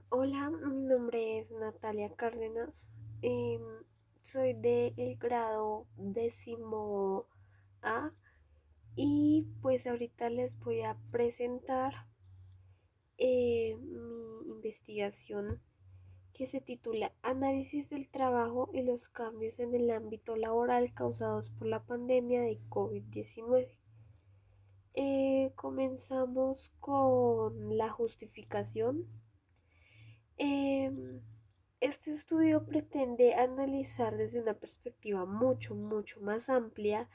Hola, mi nombre es Natalia Cárdenas. Em, Soy del grado 10A y pues ahorita les voy a presentar mi investigación que se titula Análisis del trabajo y los cambios en el ámbito laboral causados por la pandemia de COVID-19. Comenzamos con la justificación. Em, Este estudio pretende analizar desde una perspectiva mucho más amplia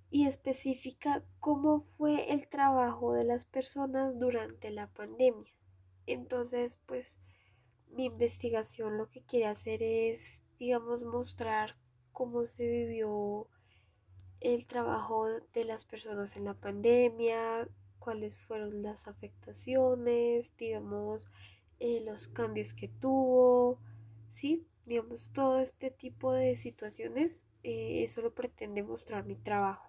y específica cómo fue el trabajo de las personas durante la pandemia. Entonces, pues mi investigación lo que quiere hacer es, digamos, mostrar cómo se vivió el trabajo de las personas en la pandemia, cuáles fueron las afectaciones, digamos, los cambios que tuvo, ¿sí? Digamos, todo este tipo de situaciones, eso lo pretende mostrar mi trabajo.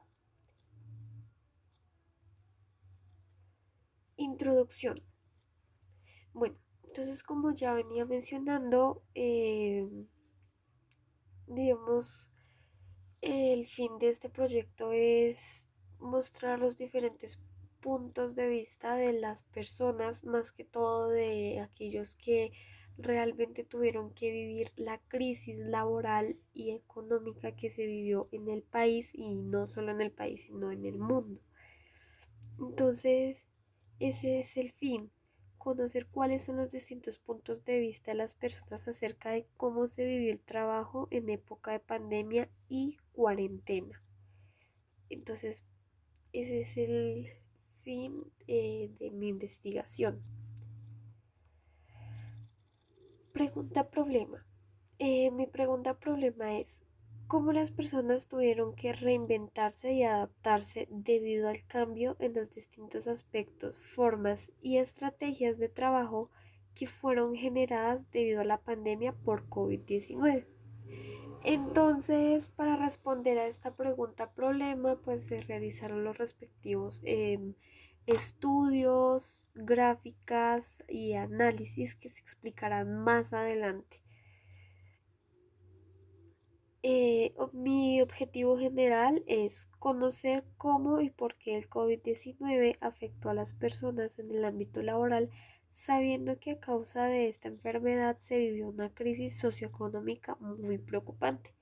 Introducción. Bueno, entonces como ya venía mencionando, digamos, el fin de este proyecto es mostrar los diferentes puntos de vista de las personas, más que todo de aquellos que realmente tuvieron que vivir la crisis laboral y económica que se vivió en el país y no solo en el país, sino en el mundo. Entonces, ese es el fin, conocer cuáles son los distintos puntos de vista de las personas acerca de cómo se vivió el trabajo en época de pandemia y cuarentena. Entonces, ese es el fin de mi investigación. Pregunta problema. Mi pregunta problema es, ¿cómo las personas tuvieron que reinventarse y adaptarse debido al cambio en los distintos aspectos, formas y estrategias de trabajo que fueron generadas debido a la pandemia por COVID-19? Entonces, para responder a esta pregunta problema, pues se realizaron los respectivos estudios, gráficas y análisis que se explicarán más adelante. Mi objetivo general es conocer cómo y por qué el COVID-19 afectó a las personas en el ámbito laboral, sabiendo que a causa de esta enfermedad se vivió una crisis socioeconómica muy preocupante.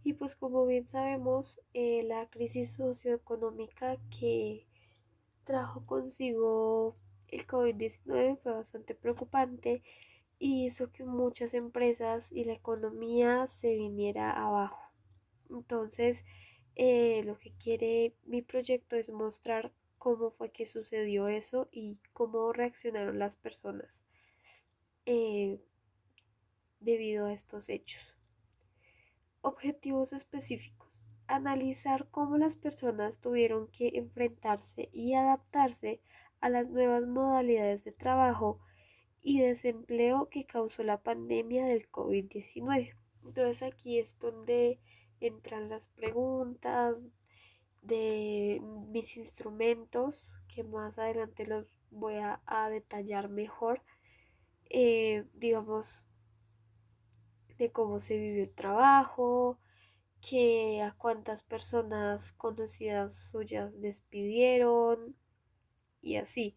Y pues como bien sabemos, la crisis socioeconómica que trajo consigo el COVID-19 fue bastante preocupante y hizo que muchas empresas y la economía se viniera abajo. Entonces, lo que quiere mi proyecto es mostrar cómo fue que sucedió eso y cómo reaccionaron las personas eh, debido a estos hechos. Objetivos específicos. Analizar cómo las personas tuvieron que enfrentarse y adaptarse a las nuevas modalidades de trabajo y desempleo que causó la pandemia del COVID-19. Entonces aquí es donde entran las preguntas de mis instrumentos, que más adelante los voy a detallar mejor, digamos, de cómo se vivió el trabajo, que a cuántas personas conocidas suyas despidieron y así.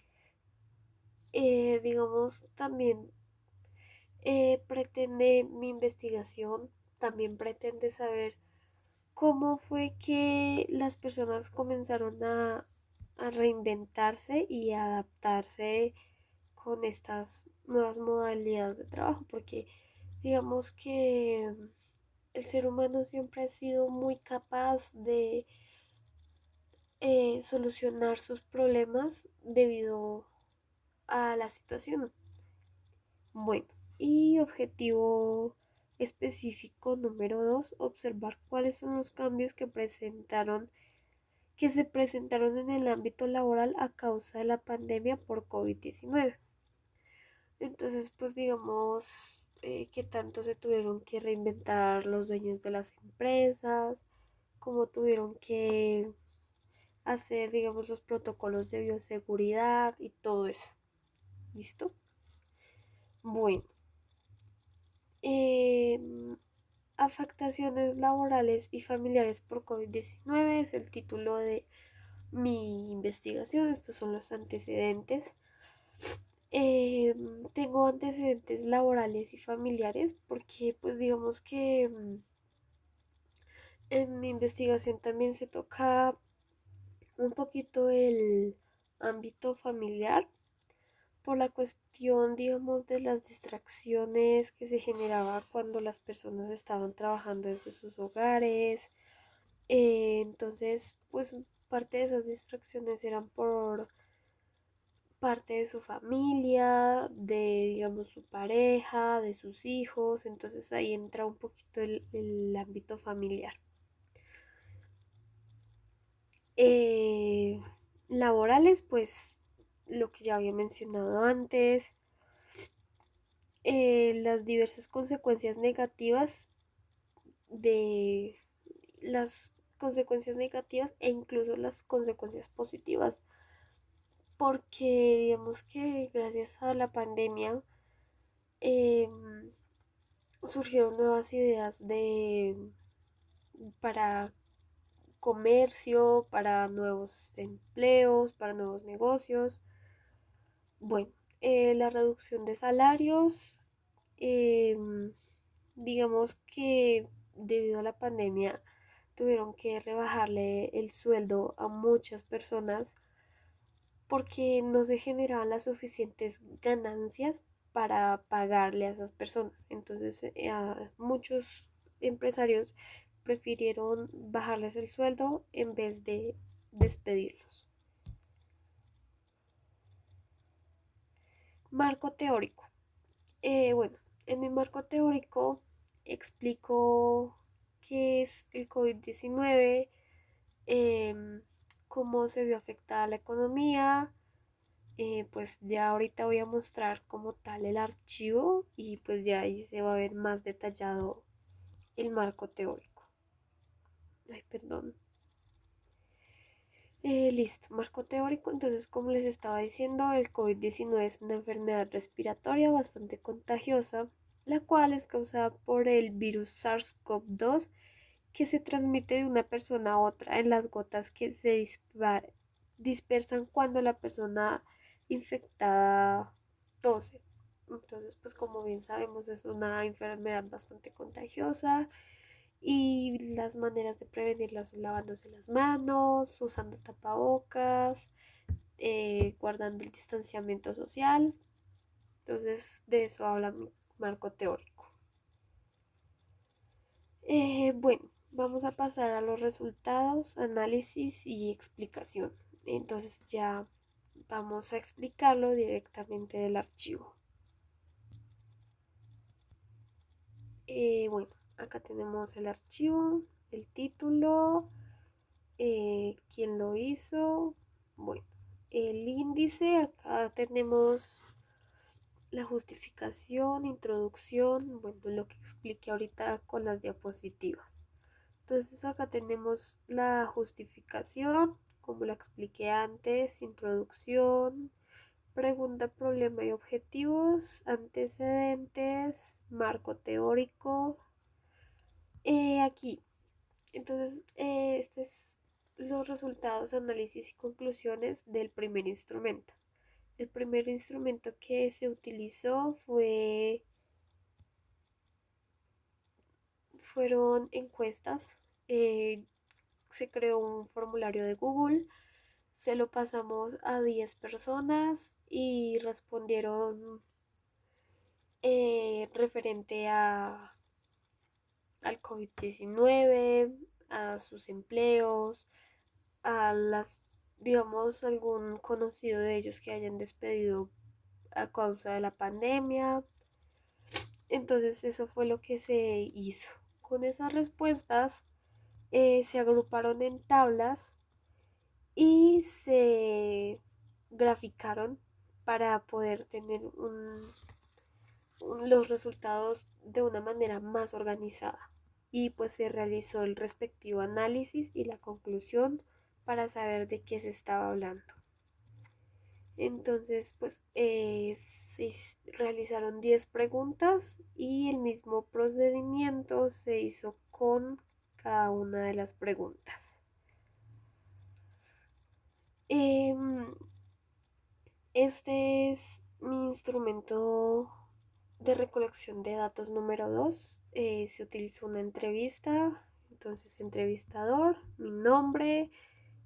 Digamos, también pretende mi investigación, también pretende saber cómo fue que las personas comenzaron a reinventarse y a adaptarse con estas nuevas modalidades de trabajo, porque digamos que el ser humano siempre ha sido muy capaz de solucionar sus problemas debido a la situación. Bueno, y objetivo específico número 2, observar cuáles son los cambios que se presentaron en el ámbito laboral a causa de la pandemia por COVID-19. Entonces, pues digamos que tanto se tuvieron que reinventar los dueños de las empresas, cómo tuvieron que hacer, digamos, los protocolos de bioseguridad y todo eso. ¿Listo? Bueno, em, afectaciones laborales y familiares por COVID-19 es el título de mi investigación. Estos son los antecedentes. Tengo antecedentes laborales y familiares porque pues digamos que en mi investigación también se toca un poquito el ámbito familiar por la cuestión, digamos, de las distracciones que se generaba cuando las personas estaban trabajando desde sus hogares. Entonces, pues parte de esas distracciones eran por parte de su familia, de, digamos, su pareja, de sus hijos. Entonces ahí entra un poquito el ámbito familiar. Eh, Laborales, pues lo que ya había mencionado antes, las diversas consecuencias negativas de las consecuencias negativas e incluso las consecuencias positivas, porque digamos que gracias a la pandemia eh, surgieron nuevas ideas de para comercio, para nuevos empleos, para nuevos negocios. Bueno, la reducción de salarios, eh, digamos que debido a la pandemia tuvieron que rebajarle el sueldo a muchas personas porque no se generaban las suficientes ganancias para pagarle a esas personas. Entonces, a muchos empresarios prefirieron bajarles el sueldo en vez de despedirlos. Marco teórico. Bueno, en mi marco teórico explico qué es el COVID-19, em, cómo se vio afectada la economía. Pues ya ahorita voy a mostrar como tal el archivo y pues ya ahí se va a ver más detallado el marco teórico. Ay, perdón. Listo, marco teórico. Entonces, como les estaba diciendo, el COVID-19 es una enfermedad respiratoria bastante contagiosa, la cual es causada por el virus SARS-CoV-2 que se transmite de una persona a otra en las gotas que se dispersan cuando la persona infectada tose. Entonces, pues como bien sabemos, es una enfermedad bastante contagiosa y las maneras de prevenirla son lavándose las manos, usando tapabocas, guardando el distanciamiento social. Entonces, de eso habla mi marco teórico. Bueno, vamos a pasar a los resultados, análisis y explicación. Entonces ya vamos a explicarlo directamente del archivo. Bueno, acá tenemos el archivo, el título, quién lo hizo. Bueno, el índice, acá tenemos la justificación, introducción, bueno, lo que expliqué ahorita con las diapositivas. Entonces acá tenemos la justificación, como la expliqué antes, introducción, pregunta, problema y objetivos, antecedentes, marco teórico. Aquí, entonces, este es los resultados, análisis y conclusiones del primer instrumento. El primer instrumento que se utilizó fueron encuestas. Se creó un formulario de Google, se lo pasamos a 10 personas y respondieron referente al COVID-19, a sus empleos, a las, digamos, algún conocido de ellos que hayan despedido a causa de la pandemia. Entonces eso fue lo que se hizo. Con esas respuestas se agruparon en tablas y se graficaron para poder tener los resultados de una manera más organizada. Y pues se realizó el respectivo análisis y la conclusión para saber de qué se estaba hablando. Entonces, pues realizaron 10 preguntas y el mismo procedimiento se hizo con cada una de las preguntas. Em, este es mi instrumento de recolección de datos número 2. Se utilizó una entrevista, entonces entrevistador, mi nombre,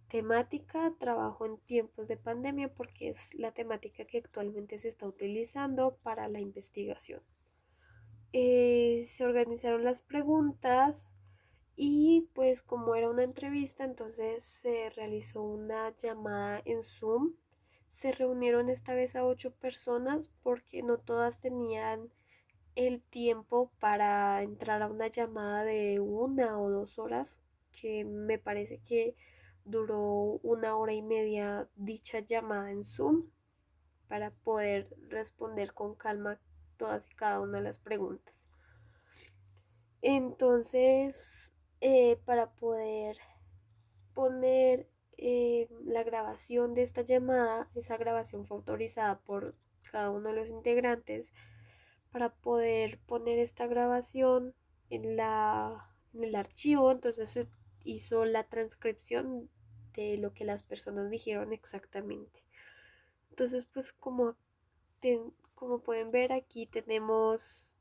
temática, trabajo en tiempos de pandemia porque es la temática que actualmente se está utilizando para la investigación. Se organizaron las preguntas y pues como era una entrevista, entonces se realizó una llamada en Zoom. Se reunieron esta vez a 8 personas porque no todas tenían el tiempo para entrar a una llamada de 1 o 2 horas, que me parece que duró 1 hora y media dicha llamada en Zoom para poder responder con calma todas y cada una de las preguntas. Entonces, para poder poner la grabación de esta llamada, esa grabación fue autorizada por cada uno de los integrantes. Para poder poner esta grabación en el archivo, entonces se hizo la transcripción de lo que las personas dijeron exactamente. Entonces, pues como pueden ver, aquí tenemos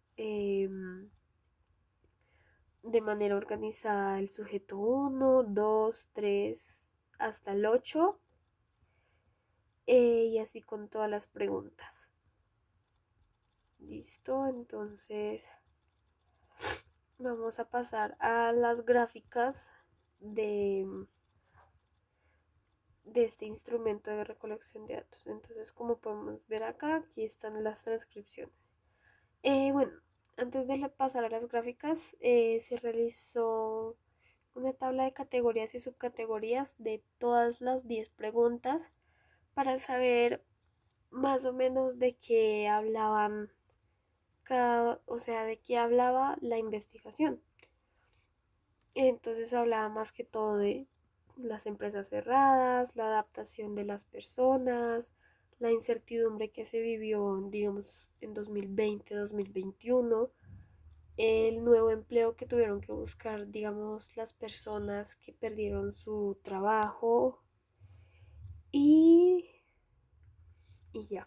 de manera organizada el sujeto 1, 2, 3, hasta el 8, y así con todas las preguntas. Listo, entonces vamos a pasar a las gráficas de, de este instrumento de recolección de datos. Entonces, como podemos ver acá, aquí están las transcripciones. Bueno, antes de pasar a las gráficas, se realizó una tabla de categorías y subcategorías de todas las 10 preguntas para saber más o menos de qué hablaban o sea, de qué hablaba la investigación. Entonces hablaba más que todo de las empresas cerradas, la adaptación de las personas, la incertidumbre que se vivió, digamos, en 2020-2021, el nuevo empleo que tuvieron que buscar, digamos, las personas que perdieron su trabajo y, y ya.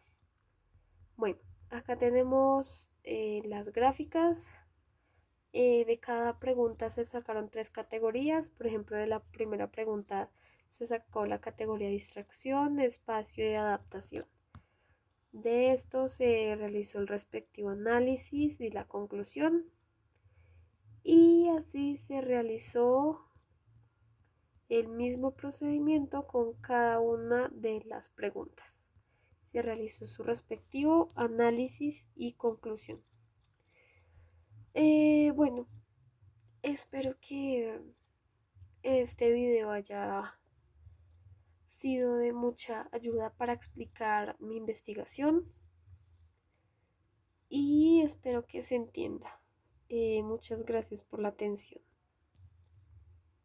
Bueno, acá tenemos las gráficas. De cada pregunta se sacaron 3 categorías. Por ejemplo, de la primera pregunta se sacó la categoría distracción, espacio y adaptación. De esto se realizó el respectivo análisis y la conclusión. Y así se realizó el mismo procedimiento con cada una de las preguntas. Se realizó su respectivo análisis y conclusión. Bueno, espero que este video haya sido de mucha ayuda para explicar mi investigación y espero que se entienda. Muchas gracias por la atención.